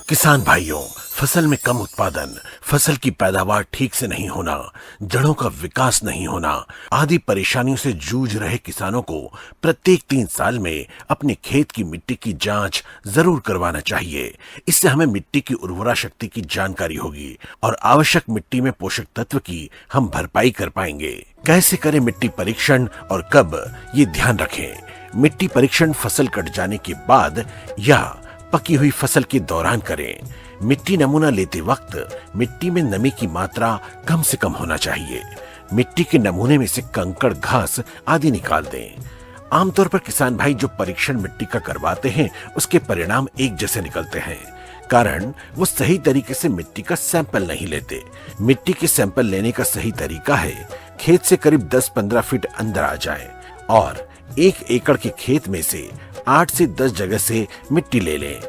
किसान भाइयों, फसल में कम उत्पादन, फसल की पैदावार ठीक से नहीं होना, जड़ों का विकास नहीं होना आदि परेशानियों से जूझ रहे किसानों को प्रत्येक 3 साल में अपने खेत की मिट्टी की जांच जरूर करवाना चाहिए। इससे हमें मिट्टी की उर्वरा शक्ति की जानकारी होगी और आवश्यक मिट्टी में पोषक तत्व की हम भरपाई कर पाएंगे। कैसे करें मिट्टी परीक्षण और कब, ये ध्यान रखें। मिट्टी परीक्षण फसल कट जाने के बाद या पकी हुई फसल के दौरान करें। मिट्टी नमूना लेते वक्त मिट्टी में नमी की मात्रा कम से कम होना चाहिए। मिट्टी के नमूने में से कंकड़, घास आदि निकाल दें। आमतौर पर किसान भाई जो परीक्षण मिट्टी का करवाते हैं उसके परिणाम एक जैसे निकलते हैं, कारण वो सही तरीके से मिट्टी का सैंपल नहीं लेते। मिट्टी के सैंपल लेने का सही तरीका है खेत से करीब 10-15 फीट अंदर आ जाए और 1 एकड़ के खेत में से 8 से 10 जगह से मिट्टी ले लें।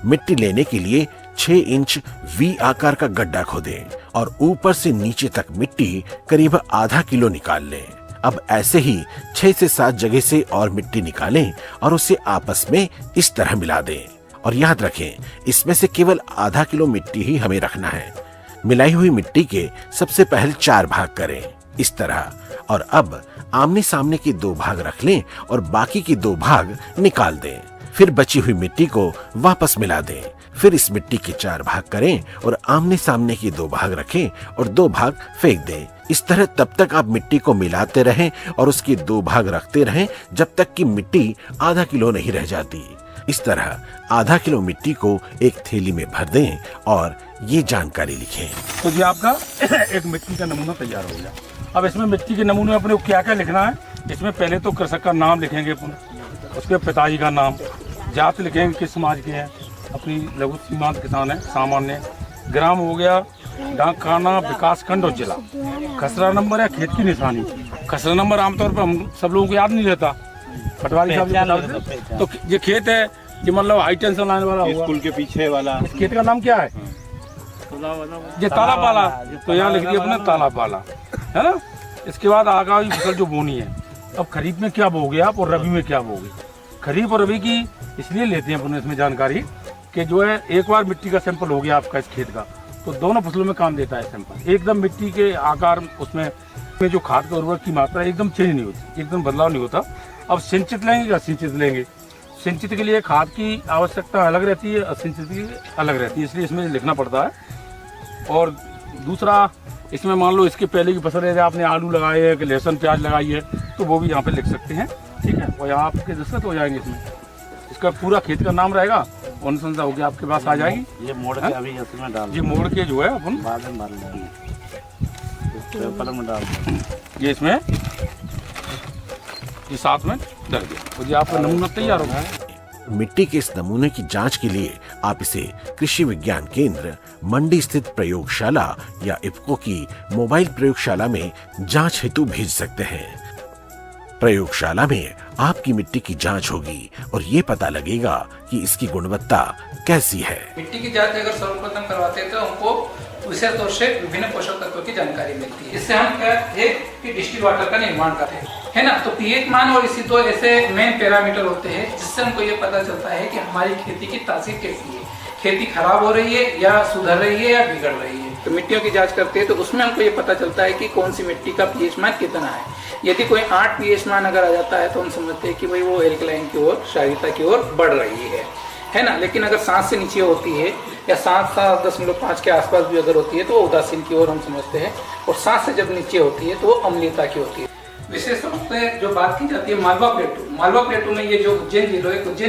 मिट्टी लेने के लिए 6 इंच वी आकार का गड्ढा खोदें और ऊपर से नीचे तक मिट्टी करीब आधा किलो निकाल लें। अब ऐसे ही 6 से 7 जगह से और मिट्टी निकालें और उसे आपस में इस तरह मिला दें। और याद रखें, इसमें से केवल आधा किलो मिट्टी ही हमें रखना है। मिलाई हुई मिट्टी के सबसे पहले 4 भाग करें इस तरह, और अब आमने सामने के 2 भाग रख लें और बाकी के 2 भाग निकाल दें। फिर बची हुई मिट्टी को वापस मिला दें। फिर इस मिट्टी के 4 भाग करें और आमने सामने के 2 भाग रखें और 2 भाग फेंक दें। इस तरह तब तक आप मिट्टी को मिलाते रहें और उसके 2 भाग रखते रहें जब तक कि मिट्टी आधा किलो नहीं रह जाती। इस तरह आधा किलो मिट्टी को एक थैली में भर दें और ये जानकारी लिखें। तो जी आपका एक मिट्टी का नमूना तैयार हो गया। अब इसमें मिट्टी के नमूने में अपने को क्या क्या लिखना है, इसमें पहले तो कृषक का नाम लिखेंगे अपन, उसके पिताजी का नाम, जात लिखेंगे किस समाज के हैं, अपनी लघु सीमांत किसान है, सामान्य, ग्राम हो गया, डाक खाना, विकास खंड और जिला, खसरा नंबर है, खेत की निशानी। खसरा नंबर आमतौर पर हम सब लोगों को याद नहीं रहता, पटवारी साहब। तो ये खेत है, ये मतलब हाई टेंशन लाइन वाला होगा, स्कूल के पीछे वाला। इस खेत का नाम क्या है? ये तालाब वाला, तो यहाँ लिख दिया अपने तालाब वाला, है ना। इसके बाद आगे फसल जो बोनी है, अब खरीफ में क्या बोगे आप और रबी में क्या बोगे। खरीफ और रबी की इसलिए लेते हैं अपने इसमें जानकारी कि जो है एक बार मिट्टी का सैंपल हो गया आपका इस खेत का, तो दोनों फसलों में काम देता है सैंपल। एकदम मिट्टी के आकार, उसमें जो खाद का उर्वरक की मात्रा एकदम चेंज नहीं होती, एकदम बदलाव नहीं होता। अब सिंचित लेंगे या सिंचित लेंगे, सिंचित के लिए खाद की आवश्यकता अलग रहती है और सिंचित की अलग रहती है, इसलिए इसमें लिखना पड़ता है। और दूसरा, इसमें मान लो इसके पहले की फसल है, आपने आलू लगाए है कि लहसुन प्याज लगाई है, तो वो भी यहाँ पे लिख सकते हैं, ठीक है। और यहाँ आपके दस्तखत हो जाएंगे इसमें, इसका पूरा खेत का नाम रहेगा, अनुशंसा होकर आपके पास आ जाएगी। ये मोड़ के अभी इसमें डाल, ये मोड़ के जो है अपन बाद में डाल ये इसमें ये साथ में डल गया, तो ये आपका नमूना तैयार हो गया। मिट्टी के इस नमूने की जांच के लिए आप इसे कृषि विज्ञान केंद्र, मंडी स्थित प्रयोगशाला या इफ्को की मोबाइल प्रयोगशाला में जांच हेतु भेज सकते हैं। प्रयोगशाला में आपकी मिट्टी की जांच होगी और ये पता लगेगा कि इसकी गुणवत्ता कैसी है। मिट्टी की जांच अगर सर्वप्रथम करवाते हैं तो हमको विशेष तौर से विभिन्न पोषक तत्वों की जानकारी मिलती है। इससे हम क्या है कि डिस्टिल वाटर का निर्माण करते हैं, है ना। तो पीएच मान और इसी 2 ऐसे मेन पैरामीटर होते हैं जिससे हमको ये पता चलता है कि हमारी खेती की तासीर कैसी है, खेती खराब हो रही है या सुधर रही है या बिगड़ रही है। तो मिट्टियों की जांच करते हैं तो उसमें हमको ये पता चलता है कि कौन सी मिट्टी का पीएच मान कितना है। यदि कोई 8 पीएच मान अगर आ जाता है तो हम समझते हैं कि भाई वो एल्कलाइन की ओर, क्षारीयता की ओर बढ़ रही है ना। लेकिन अगर 7 से नीचे होती है या 7.5 के आसपास भी अगर होती है तो वो उदासीन की ओर हम समझते हैं, और 7 से जब नीचे होती है तो वो अम्लीयता की होती है। विशेष रूप से जो बात की जाती है मालवा प्लेटू में, ये जो उज्जैन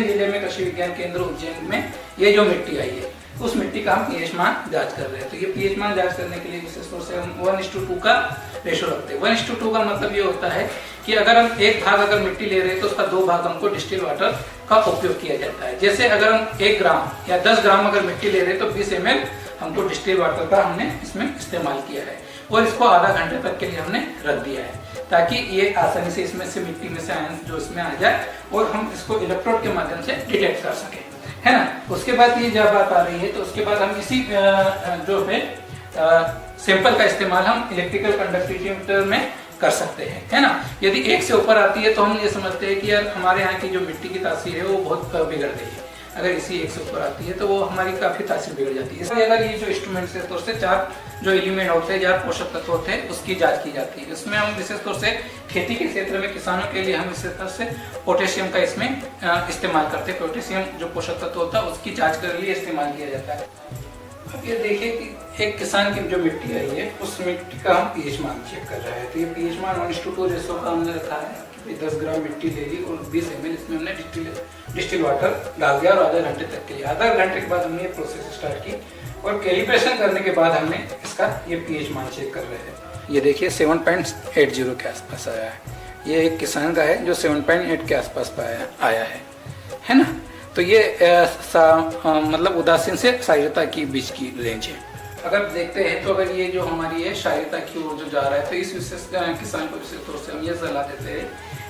जिले में कृषि विज्ञान केंद्र उज्जैन में ये जो मिट्टी आई है, उस मिट्टी का हम पीएच मान जांच कर रहे हैं। तो ये पीएच मान जांच करने के लिए विशेष तौर से हम 1:2 का रेशो रखते हैं। 1:2 का मतलब ये होता है कि अगर हम 1 भाग अगर मिट्टी ले रहे हैं तो उसका 2 भाग हमको डिस्टिल वाटर का उपयोग किया जाता है। जैसे अगर हम 1 ग्राम या 10 ग्राम अगर मिट्टी ले रहे हैं तो 20 ml हमको डिस्टिल वाटर का हमने इसमें इस्तेमाल किया है और इसको आधा घंटे तक के लिए हमने रख दिया है ताकि ये आसानी से इसमें से मिट्टी में से आयन जो इसमें आ जाए और हम इसको इलेक्ट्रोड के माध्यम से डिटेक्ट कर सकें, है ना। उसके बाद ये जब बात आ रही है तो उसके बाद हम इसी जो है सैंपल का इस्तेमाल हम इलेक्ट्रिकल कंडक्टिविटी मीटर में कर सकते हैं, है ना। यदि 1 से ऊपर आती है तो हम ये समझते हैं कि यार हमारे यहाँ की जो मिट्टी की तासीर है वो बहुत बिगड़ गई है। अगर इसी एक से ऊपर आती है तो वो हमारी काफ़ी तासीर बिगड़ जाती है। इसलिए अगर ये जो इंस्ट्रूमेंट्स है तो उससे 4 जो एलिमेंट होते हैं, 4 पोषक तत्व होते हैं, उसकी जांच की जाती है। इसमें हम विशेष तौर से खेती के क्षेत्र में किसानों के लिए हम विशेष तौर से पोटेशियम का इसमें इस्तेमाल करते हैं। पोटेशियम जो पोषक तत्व होता है उसकी जाँच के लिए इस्तेमाल किया जाता है। अब ये देखिए कि एक किसान की जो मिट्टी आई है उस मिट्टी का हम पीएच मान चेक कर रहे हैं। तो ये पीएच मान 1:2 रेशो का हमने रखा है। 10 ग्राम मिट्टी ले ली और 20 ml इसमें हमने डिस्टिल वाटर डाल दिया और आधे घंटे तक के लिए। आधा घंटे के बाद हमने ये प्रोसेस स्टार्ट की और कैलिब्रेशन करने के बाद हमने इसका ये पीएच मान चेक कर रहे हैं। ये देखिए 7.80 के आसपास आया है। ये एक किसान का है जो 7.8 के आसपास आया है ना। तो ये मतलब उदासीन से शारीरता की बीच की रेंज है। अगर देखते हैं तो अगर ये जो हमारी है शारीरता की ओर जो जा रहा है तो इस विशेष किसान को विशेष तौर से हम ये सलाह देते हैं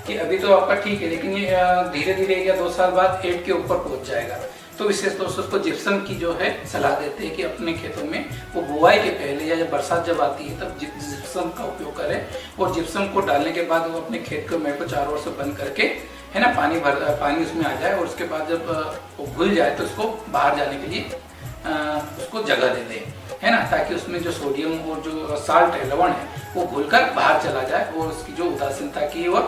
कि अभी तो आपका ठीक है, लेकिन ये धीरे धीरे या 2 साल बाद 8 के ऊपर पहुंच जाएगा। तो विशेष तौर से उसको जिप्सम की जो है सलाह देते हैं कि अपने खेतों में वो बुआई के पहले या जब बरसात जब आती है तब जिप्सम का उपयोग करें और जिप्सम को डालने के बाद वो अपने खेत को मेड़ को चारों ओर से बंद करके है ना पानी उसमें आ जाए और उसके बाद जब वो घुल जाए तो उसको बाहर जाने के लिए उसको जगह दे दे, है ना, ताकि उसमें जो सोडियम और जो साल्ट है, लवण है, वो घुलकर बाहर चला जाए और उसकी जो उदासीनता की और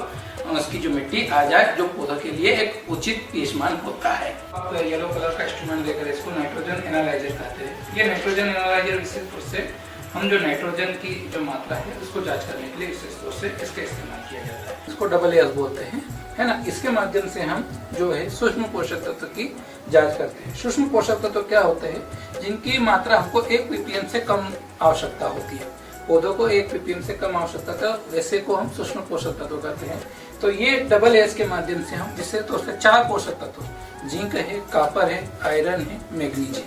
उसकी जो मिट्टी आ जाए जो पौधों के लिए एक उचित पीएच मान होता है। आप येलो कलर का इंस्ट्रूमेंट लेकर इसको नाइट्रोजन एनालाइजर कहते हैं। ये नाइट्रोजन एनालाइजर विशेष तौर से हम जो नाइट्रोजन की जो मात्रा है उसको जांच करने के लिए विशेष तौर से इसका इस्तेमाल किया जाता है। इसको AAS बोलते हैं, है ना। इसके माध्यम से हम जो है सूक्ष्म पोषक तत्व की जांच करते हैं। सूक्ष्म पोषक तत्व क्या होते हैं? जिनकी मात्रा हमको 1 ppm से कम आवश्यकता होती है। पौधों को 1 ppm से कम आवश्यकता था, वैसे को हम सूक्ष्म पोषक तत्व कहते हैं। तो ये AAS के माध्यम से हम विशेष तौर से 4 पोषक तत्व, जिंक है, कॉपर है, आयरन है, मैग्नीज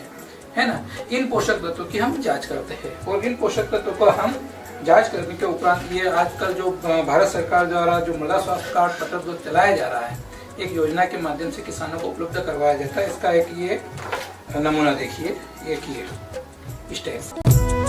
है ना, इन पोषक तत्वों की हम जांच करते हैं। और इन पोषक तत्वों को हम जांच करने के उपरांत ये आजकल जो भारत सरकार द्वारा जो मृदा स्वास्थ्य कार्ड पत्र जो चलाया जा रहा है, एक योजना के माध्यम से किसानों को उपलब्ध करवाया जाता है। इसका एक ये नमूना देखिए, एक ये इस टाइप